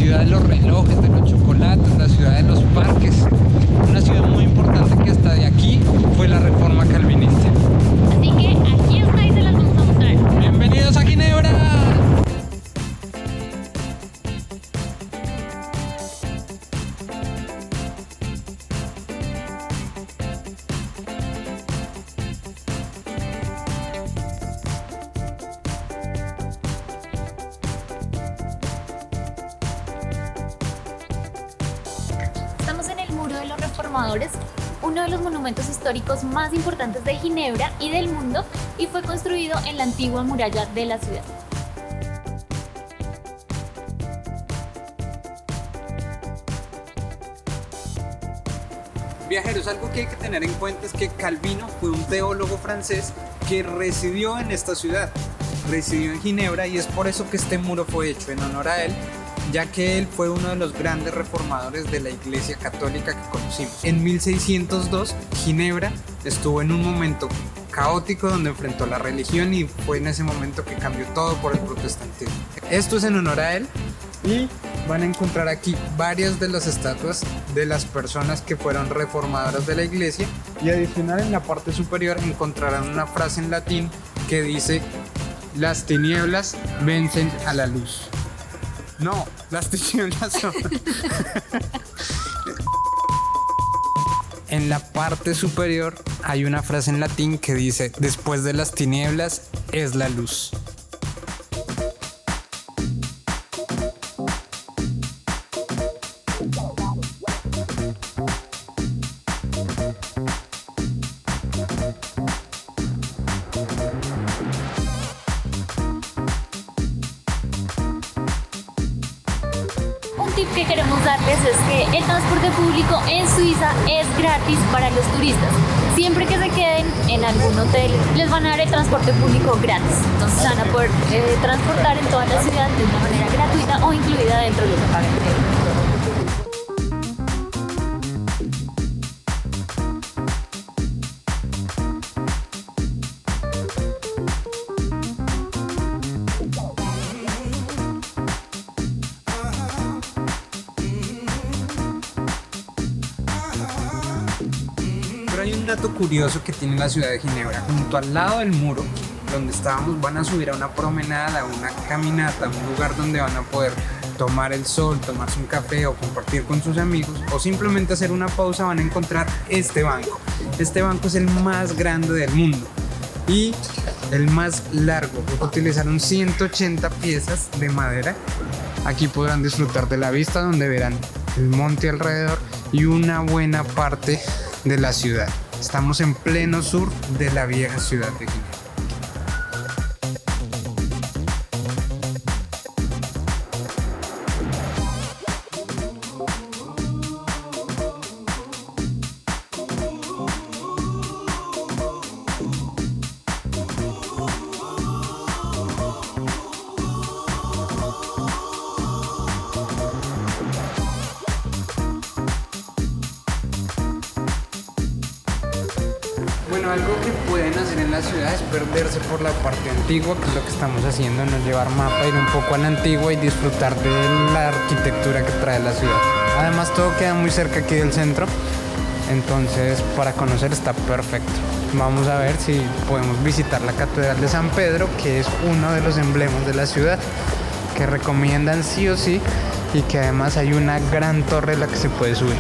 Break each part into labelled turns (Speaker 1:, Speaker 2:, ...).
Speaker 1: ciudad de los relojes, de los chocolates, la ciudad de los parques. Una ciudad muy importante que hasta de aquí fue la reforma calvinista.
Speaker 2: Así que aquí está y se las vamos a mostrar.
Speaker 1: ¡Bienvenidos a Ginebra!
Speaker 2: Estamos en el Muro de los Reformadores, uno de los monumentos históricos más importantes de Ginebra y del mundo, y fue construido en la antigua muralla de la ciudad.
Speaker 1: Viajeros, algo que hay que tener en cuenta es que Calvino fue un teólogo francés que residió en esta ciudad, residió en Ginebra, y es por eso que este muro fue hecho en honor a él, ya que él fue uno de los grandes reformadores de la Iglesia Católica que conocimos. En 1602, Ginebra estuvo en un momento caótico donde enfrentó la religión y fue en ese momento que cambió todo por el protestantismo. Esto es en honor a él, y van a encontrar aquí varias de las estatuas de las personas que fueron reformadoras de la iglesia, y adicional en la parte superior encontrarán una frase en latín que dice: las tinieblas vencen a la luz. No, las tinieblas son... En la parte superior hay una frase en latín que dice: después de las tinieblas es la luz.
Speaker 2: Un tip que queremos darles es que el transporte público en Suiza es gratis para los turistas. Siempre que se queden en algún hotel, les van a dar el transporte público gratis. Entonces van a poder transportar en toda la ciudad de una manera gratuita o incluida dentro de lo que pagan.
Speaker 1: Pero hay un dato curioso que tiene la ciudad de Ginebra. Junto al lado del muro donde estábamos van a subir a una promenada, a una caminata, a un lugar donde van a poder tomar el sol, tomarse un café o compartir con sus amigos, o simplemente hacer una pausa. Van a encontrar este banco. Este banco es el más grande del mundo y el más largo. Utilizaron 180 piezas de madera. Aquí podrán disfrutar de la vista, donde verán el monte alrededor y una buena parte de la ciudad. Estamos en pleno sur de la vieja ciudad de Ginebra. Bueno, algo que pueden hacer en la ciudad es perderse por la parte antigua, que es lo que estamos haciendo, no llevar mapa, ir un poco a la antigua y disfrutar de la arquitectura que trae la ciudad. Además, todo queda muy cerca aquí del centro, entonces para conocer está perfecto. Vamos a ver si podemos visitar la Catedral de San Pedro, que es uno de los emblemas de la ciudad, que recomiendan sí o sí, y que además hay una gran torre a la que se puede subir.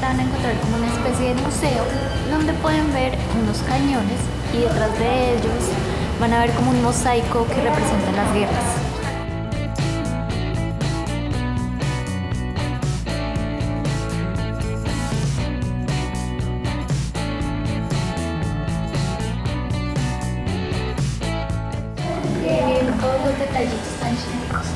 Speaker 2: Van a encontrar como una especie de museo donde pueden ver unos cañones, y detrás de ellos van a ver como un mosaico que representa las guerras. Todos los detallitos tan chicos.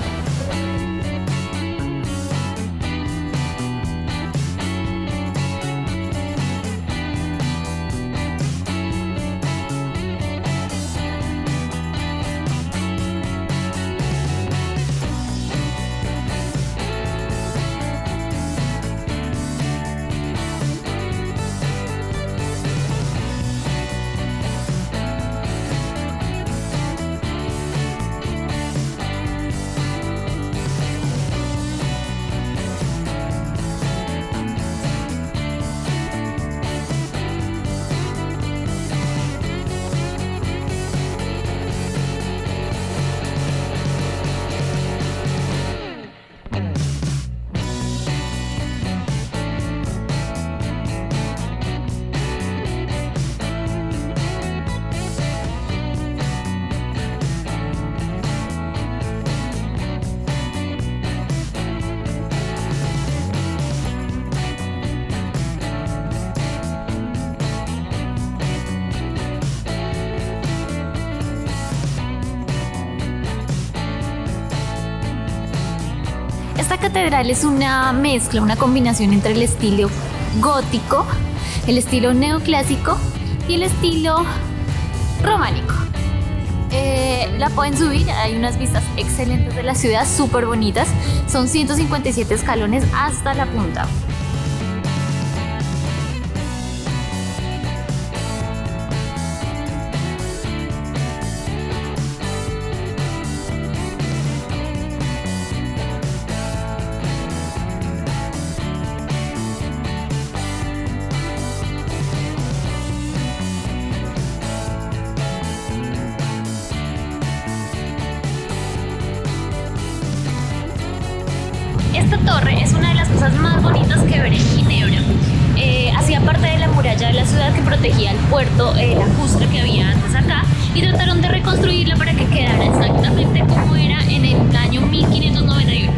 Speaker 2: Esta catedral es una mezcla, una combinación entre el estilo gótico, el estilo neoclásico y el estilo románico. La pueden subir, hay unas vistas excelentes de la ciudad, súper bonitas. Son 157 escalones hasta la punta. Esta torre es una de las cosas más bonitas que ver en Ginebra. Hacía parte de la muralla de la ciudad que protegía el puerto lacustre que había antes acá, y trataron de reconstruirla para que quedara exactamente como era en el año 1591.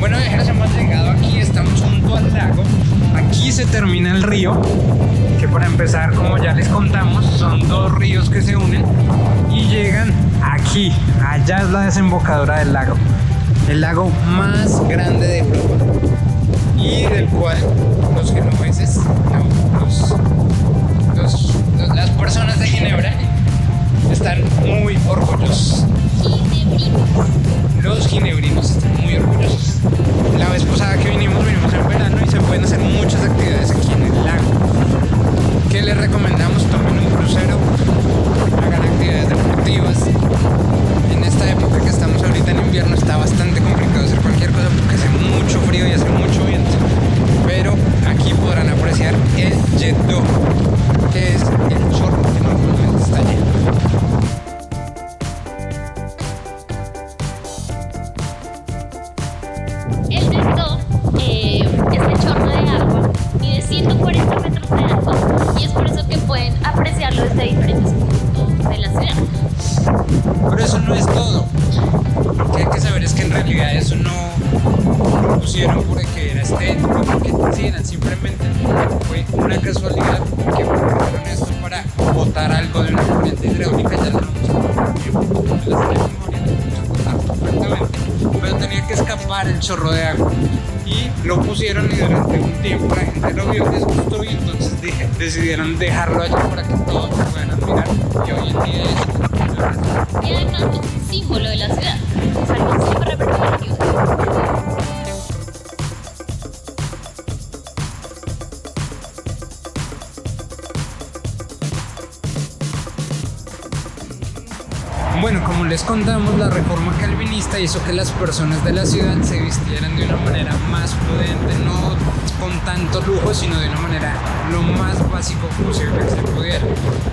Speaker 1: Bueno, viajeros, hemos llegado aquí, estamos junto al lago. Aquí se termina el río, que para empezar, como ya les contamos, son dos ríos que se unen y llegan aquí. Allá es la desembocadura del lago, el lago más grande de Europa y del cual los genoveses, las personas de Ginebra están muy orgullosos. Los ginebrinos están muy orgullosos. La vez pasada que vinimos en verano y se pueden hacer muchas actividades aquí en el lago. ¿Qué les recomendamos? Tomen un crucero, hagan actividades deportivas. En esta época que estamos ahorita en invierno está bastante complicado hacer cualquier cosa porque hace mucho frío y hace mucho viento. Pero aquí podrán apreciar el jet d'eau, que es el chorro que normalmente está lleno.
Speaker 2: El jet d'eau es el chorro de agua y de 140 metros de alto, y es por eso que pueden apreciarlo desde diferentes puntos de la ciudad.
Speaker 1: Pero eso no es todo. Lo que hay que saber es que en realidad eso no lo pusieron porque era estético, porque quisieran, simplemente fue una casualidad que pusieron esto para botar algo de una corriente hidráulica. Ya no lo perfectamente, pero tenía que escapar el chorro de agua y lo pusieron, y durante un tiempo la gente lo vio, les gustó, y entonces decidieron dejarlo allá para que todos lo puedan admirar, y hoy en día es
Speaker 2: Y además es un símbolo de la ciudad, es algo súper representativo.
Speaker 1: Bueno, como les contamos, la reforma calvinista hizo que las personas de la ciudad se vistieran de una manera más prudente, no con tanto lujo, sino de una manera lo más básico posible que se pudiera.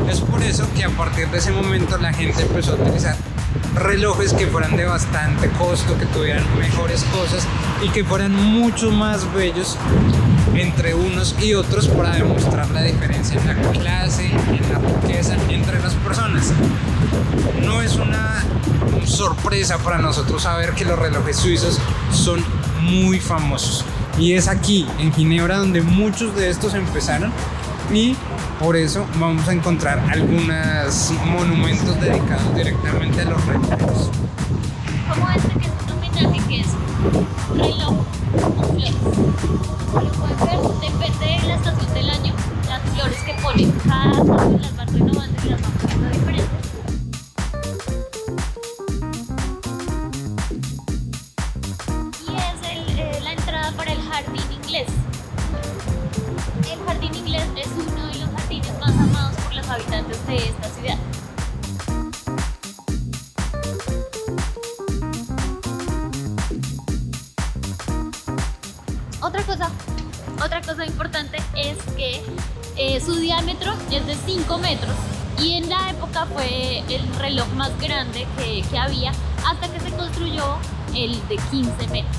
Speaker 1: Es por eso que a partir de ese momento la gente empezó a utilizar relojes que fueran de bastante costo, que tuvieran mejores cosas y que fueran mucho más bellos entre unos y otros, para demostrar la diferencia en la clase, en la riqueza entre las personas. No es una sorpresa para nosotros saber que los relojes suizos son muy famosos, y es aquí en Ginebra donde muchos de estos empezaron, y por eso vamos a encontrar algunos monumentos dedicados directamente a los relojes.
Speaker 2: Como este, que es un homenaje, que es un reloj con flores. Como pueden ver, depende de la estación del año, las flores que ponen. Cada estación las van renovando y las van poniendo diferentes. Y es la entrada para el jardín inglés. El jardín inglés es uno de los jardines más amados por los habitantes de esta ciudad. Otra cosa importante es que su diámetro es de 5 metros, y en la época fue el reloj más grande que había, hasta que se construyó el de 15 metros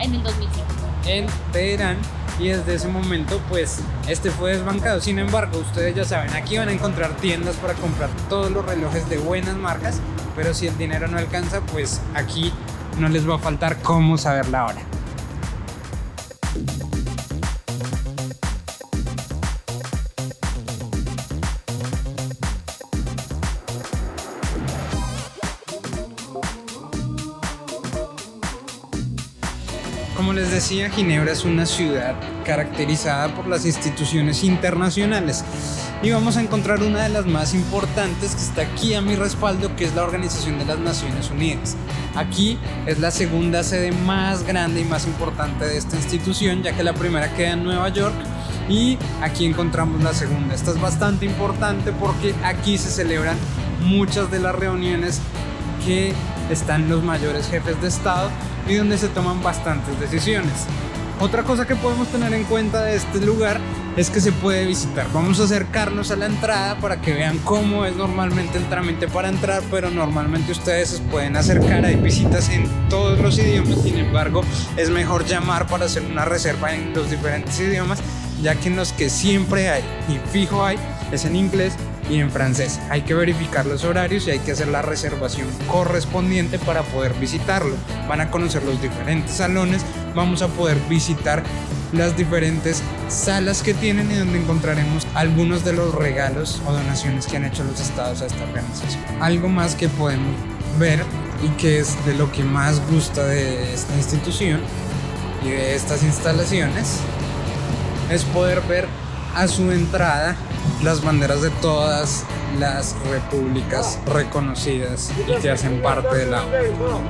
Speaker 2: en el 2005.
Speaker 1: En Teherán y desde ese momento pues este fue desbancado. Sin embargo, ustedes ya saben, aquí van a encontrar tiendas para comprar todos los relojes de buenas marcas, pero si el dinero no alcanza, pues aquí no les va a faltar cómo saber la hora. Como les decía, Ginebra es una ciudad caracterizada por las instituciones internacionales y vamos a encontrar una de las más importantes que está aquí a mi respaldo, que es la Organización de las Naciones Unidas. Aquí es la segunda sede más grande y más importante de esta institución, ya que la primera queda en Nueva York y aquí encontramos la segunda. Esta es bastante importante porque aquí se celebran muchas de las reuniones que están los mayores jefes de Estado y donde se toman bastantes decisiones. Otra cosa que podemos tener en cuenta de este lugar es que se puede visitar. Vamos a acercarnos a la entrada para que vean cómo es normalmente el trámite para entrar, pero normalmente ustedes se pueden acercar. Hay visitas en todos los idiomas, sin embargo es mejor llamar para hacer una reserva en los diferentes idiomas, ya que en los que siempre hay y fijo hay es en inglés y en francés. Hay que verificar los horarios y hay que hacer la reservación correspondiente para poder visitarlo. Van a conocer los diferentes salones, vamos a poder visitar las diferentes salas que tienen y donde encontraremos algunos de los regalos o donaciones que han hecho los estados a esta organización. Algo más que podemos ver y que es de lo que más gusta de esta institución y de estas instalaciones es poder ver a su entrada las banderas de todas las repúblicas reconocidas y que hacen parte de la ONU.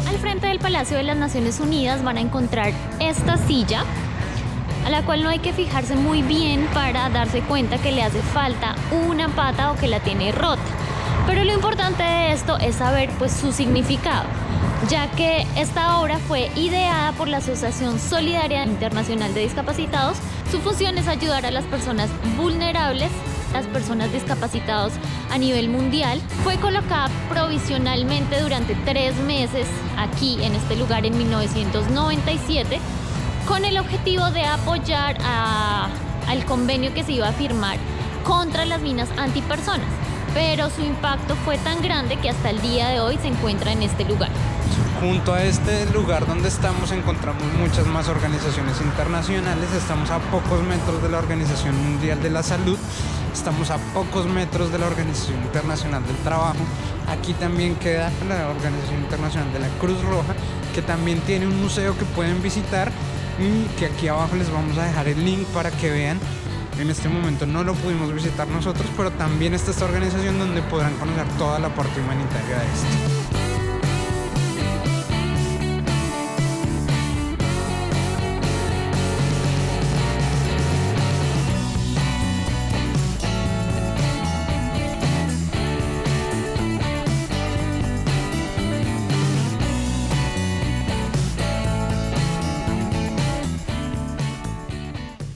Speaker 2: Al frente del Palacio de las Naciones Unidas van a encontrar esta silla, a la cual no hay que fijarse muy bien para darse cuenta que le hace falta una pata o que la tiene rota. Pero lo importante de esto es saber pues su significado, ya que esta obra fue ideada por la Asociación Solidaria Internacional de Discapacitados. Su función es ayudar a las personas vulnerables, las personas discapacitadas a nivel mundial. Fue colocada provisionalmente durante 3 meses aquí en este lugar en 1997 con el objetivo de apoyar al convenio que se iba a firmar contra las minas antipersonas. Pero su impacto fue tan grande que hasta el día de hoy se encuentra en este lugar.
Speaker 1: Junto a este lugar donde estamos encontramos muchas más organizaciones internacionales. Estamos a pocos metros de la Organización Mundial de la Salud, estamos a pocos metros de la Organización Internacional del Trabajo. Aquí también queda la Organización Internacional de la Cruz Roja, que también tiene un museo que pueden visitar y que aquí abajo les vamos a dejar el link para que vean. En este momento no lo pudimos visitar nosotros, pero también está esta organización donde podrán conocer toda la parte humanitaria de esto.